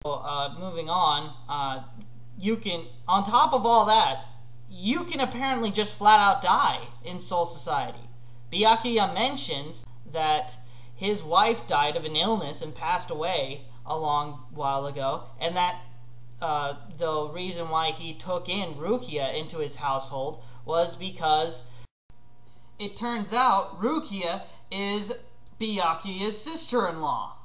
Moving on, on top of all that, you can apparently just flat out die in Soul Society. Byakuya mentions that his wife died of an illness and passed away a long while ago, and that the reason why he took in Rukia into his household was because it turns out Rukia is Byakuya's sister-in-law.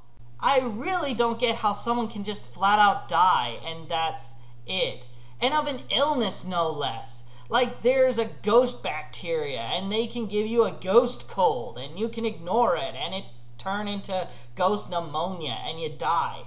I really don't get how someone can just flat out die and that's it. And of an illness, no less. Like there's a ghost bacteria and they can give you a ghost cold and you can ignore it and it turn into ghost pneumonia and you die.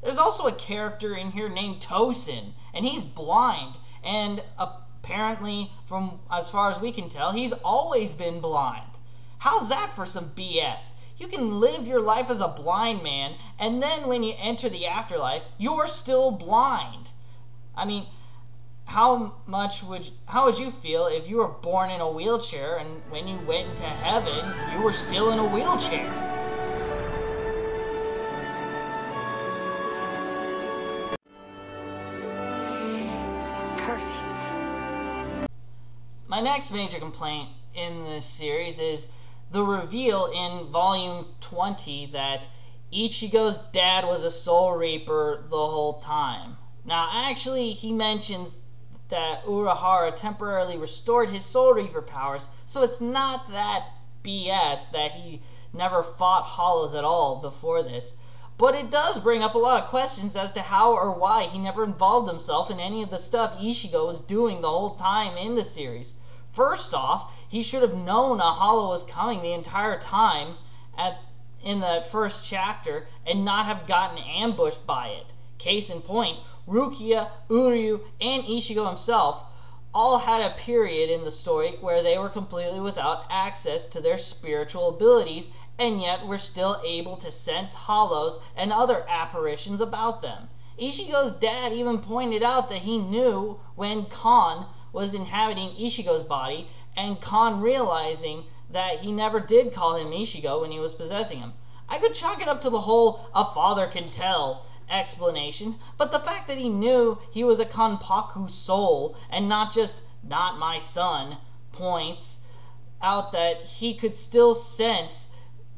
There's also a character in here named Tosin and he's blind, and apparently, from as far as we can tell, he's always been blind. How's that for some BS? You can live your life as a blind man, and then when you enter the afterlife, you're still blind. I mean, how would you feel if you were born in a wheelchair and when you went into heaven, you were still in a wheelchair? Perfect. My next major complaint in this series is the reveal in volume 20 that Ichigo's dad was a Soul Reaper the whole time. Now, actually, he mentions that Urahara temporarily restored his Soul Reaper powers, so it's not that BS that he never fought Hollows at all before this. But it does bring up a lot of questions as to how or why he never involved himself in any of the stuff Ichigo was doing the whole time in the series. First off, he should have known a Hollow was coming the entire time in that first chapter and not have gotten ambushed by it. Case in point, Rukia, Uryu, and Ichigo himself all had a period in the story where they were completely without access to their spiritual abilities and yet were still able to sense Hollows and other apparitions about them. Ichigo's dad even pointed out that he knew when Kon was inhabiting Ichigo's body, and Kon realizing that he never did call him Ichigo when he was possessing him. I could chalk it up to the whole "a father can tell" explanation, but the fact that he knew he was a Kanpaku soul and not just "not my son" points out that he could still sense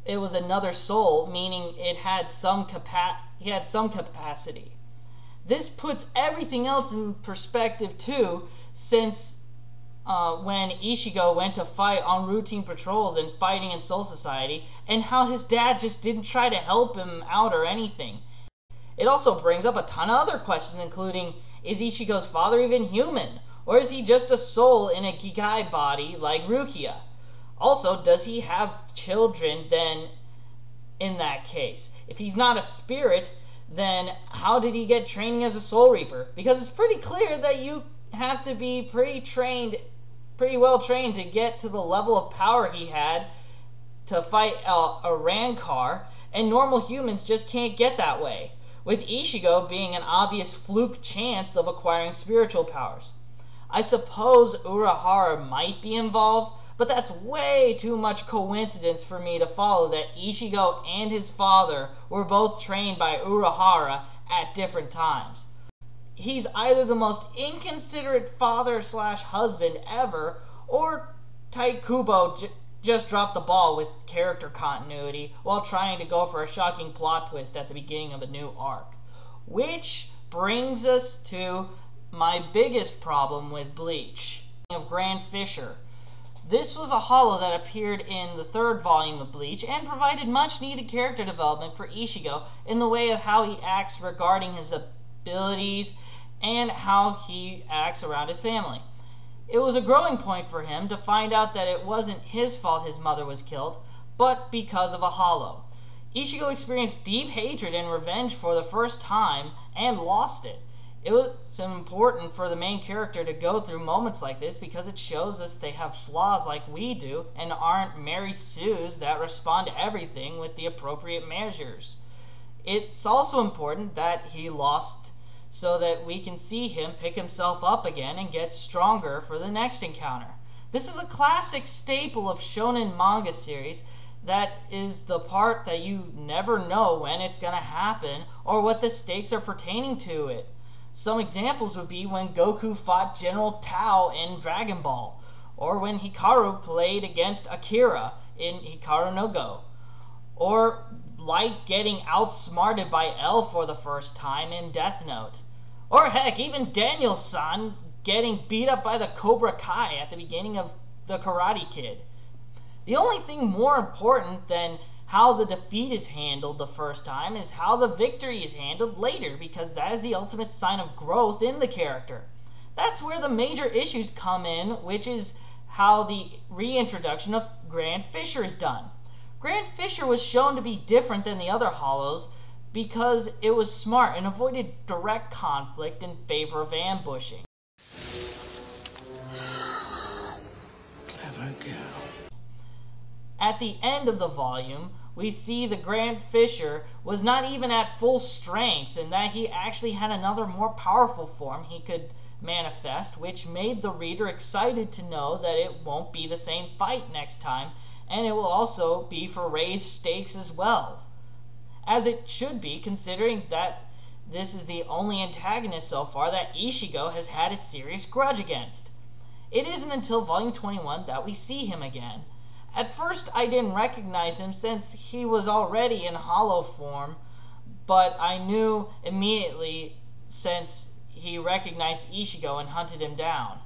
it was another soul, meaning it had he had some capacity. This puts everything else in perspective too, since when Ichigo went to fight on routine patrols and fighting in Soul Society, and how his dad just didn't try to help him out or anything. It also brings up a ton of other questions, including, is Ichigo's father even human? Or is he just a soul in a Gigai body like Rukia? Also, does he have children then in that case? If he's not a spirit, then how did he get training as a Soul Reaper? Because it's pretty clear that you have to be pretty well trained to get to the level of power he had to fight a Rancor, and normal humans just can't get that way, with Ichigo being an obvious fluke chance of acquiring spiritual powers. I suppose Urahara might be involved, but that's way too much coincidence for me to follow that Ichigo and his father were both trained by Urahara at different times. He's either the most inconsiderate father/husband ever, or Tite Kubo just dropped the ball with character continuity while trying to go for a shocking plot twist at the beginning of a new arc. Which brings us to my biggest problem with Bleach, of Grand Fisher. This was a Hollow that appeared in the third volume of Bleach and provided much needed character development for Ichigo in the way of how he acts regarding his abilities and how he acts around his family. It was a growing point for him to find out that it wasn't his fault his mother was killed, but because of a Hollow. Ichigo experienced deep hatred and revenge for the first time and lost it. It was important for the main character to go through moments like this because it shows us they have flaws like we do and aren't Mary Sues that respond to everything with the appropriate measures. It's also important that he lost so that we can see him pick himself up again and get stronger for the next encounter. This is a classic staple of shonen manga series that is the part that you never know when it's going to happen or what the stakes are pertaining to it. Some examples would be when Goku fought General Tao in Dragon Ball, or when Hikaru played against Akira in Hikaru no Go, or Light getting outsmarted by L for the first time in Death Note, or heck, even Daniel-san getting beat up by the Cobra Kai at the beginning of the Karate Kid. The only thing more important than how the defeat is handled the first time is how the victory is handled later, because that is the ultimate sign of growth in the character. That's where the major issues come in, which is how the reintroduction of Grand Fisher is done. Grand Fisher was shown to be different than the other Hollows because it was smart and avoided direct conflict in favor of ambushing. Clever girl. At the end of the volume, we see the Grand Fisher was not even at full strength and that he actually had another more powerful form he could manifest, which made the reader excited to know that it won't be the same fight next time, and it will also be for raised stakes as well. As it should be, considering that this is the only antagonist so far that Ichigo has had a serious grudge against. It isn't until volume 21 that we see him again. At first I didn't recognize him since he was already in hollow form, but I knew immediately since he recognized Ichigo and hunted him down.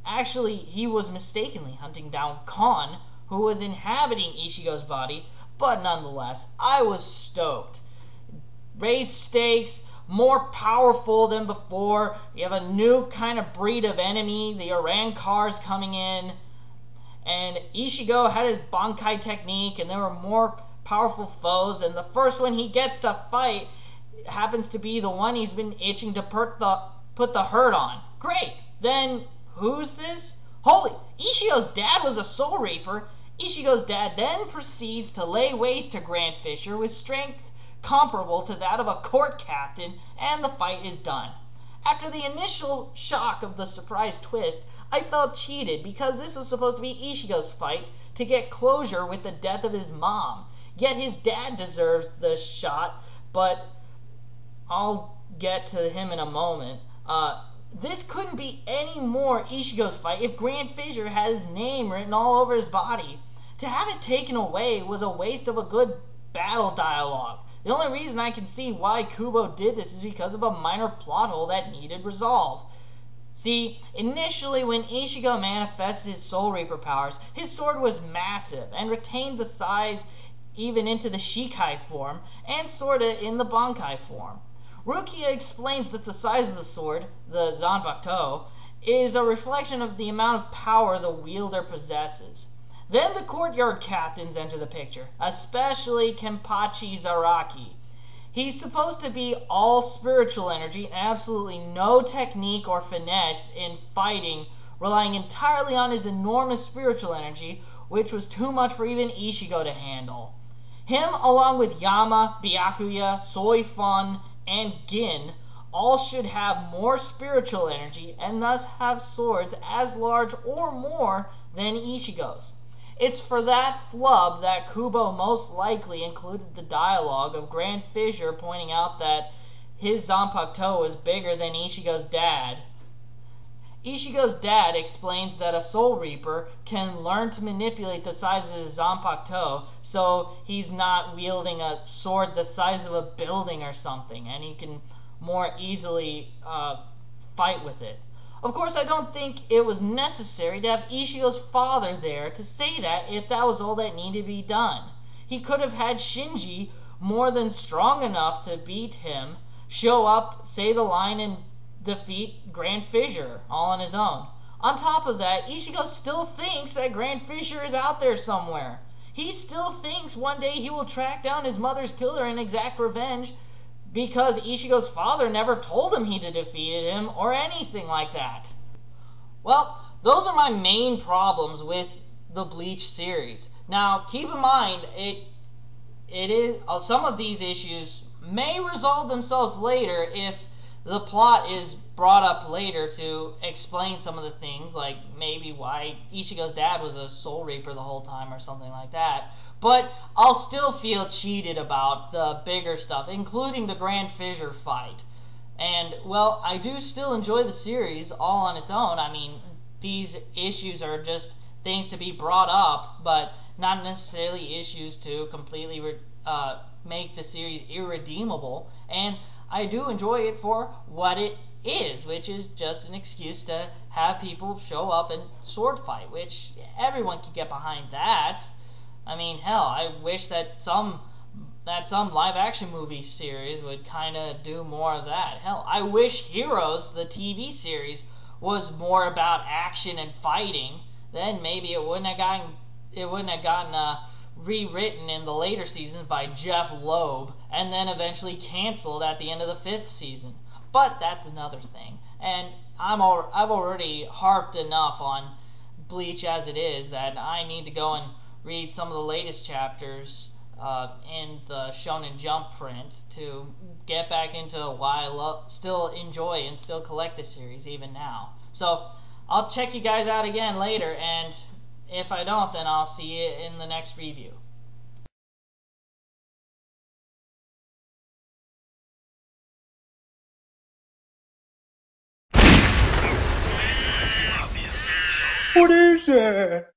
Actually, he was mistakenly hunting down Kon, who was inhabiting Ichigo's body, but nonetheless, I was stoked. Raised stakes, more powerful than before. You have a new kind of breed of enemy, the Arankars coming in, and Ichigo had his Bankai technique, and there were more powerful foes, and the first one he gets to fight happens to be the one he's been itching to put the hurt on. Great! Then, who's this? Holy, Ichigo's dad was a Soul Reaper. Ichigo's dad then proceeds to lay waste to Grand Fisher with strength comparable to that of a court captain, and the fight is done. After the initial shock of the surprise twist, I felt cheated because this was supposed to be Ichigo's fight to get closure with the death of his mom. Yet his dad deserves the shot, but I'll get to him in a moment. This couldn't be any more Ichigo's fight if Grand Fisher had his name written all over his body. To have it taken away was a waste of a good battle dialogue. The only reason I can see why Kubo did this is because of a minor plot hole that needed resolve. See, initially when Ichigo manifested his Soul Reaper powers, his sword was massive and retained the size even into the Shikai form and sorta in the Bankai form. Rukia explains that the size of the sword, the Zanbakuto, is a reflection of the amount of power the wielder possesses. Then the courtyard captains enter the picture, especially Kenpachi Zaraki. He's supposed to be all spiritual energy and absolutely no technique or finesse in fighting, relying entirely on his enormous spiritual energy, which was too much for even Ichigo to handle. Him, along with Yama, Byakuya, Soifun, and Gin, all should have more spiritual energy and thus have swords as large or more than Ichigo's. It's for that flub that Kubo most likely included the dialogue of Grand Fisher pointing out that his Zanpakuto was bigger than Ichigo's dad. Ichigo's dad explains that a Soul Reaper can learn to manipulate the size of his Zanpakuto so he's not wielding a sword the size of a building or something, and he can more easily fight with it. Of course, I don't think it was necessary to have Ichigo's father there to say that if that was all that needed to be done. He could have had Shinji, more than strong enough to beat him, show up, say the line, and defeat Grand Fisher all on his own. On top of that, Ichigo still thinks that Grand Fisher is out there somewhere. He still thinks one day he will track down his mother's killer and exact revenge, because Ichigo's father never told him he had defeated him or anything like that. Well, those are my main problems with the Bleach series. Now, keep in mind, some of these issues may resolve themselves later if the plot is brought up later to explain some of the things, like maybe why Ichigo's dad was a Soul Reaper the whole time or something like that. but I'll still feel cheated about the bigger stuff, including the Grand Fissure fight. And, well, I do still enjoy the series all on its own. I mean, these issues are just things to be brought up, but not necessarily issues to completely make the series irredeemable. And I do enjoy it for what it is, which is just an excuse to have people show up and sword fight, which everyone can get behind that. I mean, hell, I wish that some live action movie series would kind of do more of that. Hell, I wish Heroes, the TV series, was more about action and fighting. Then maybe it wouldn't have gotten rewritten in the later seasons by Jeff Loeb, and then eventually canceled at the end of the 5th season. But that's another thing. And I've already harped enough on Bleach as it is that I need to go and read some of the latest chapters in the Shonen Jump print to get back into why I still enjoy and still collect the series even now. So I'll check you guys out again later, and if I don't, then I'll see you in the next review. What is it?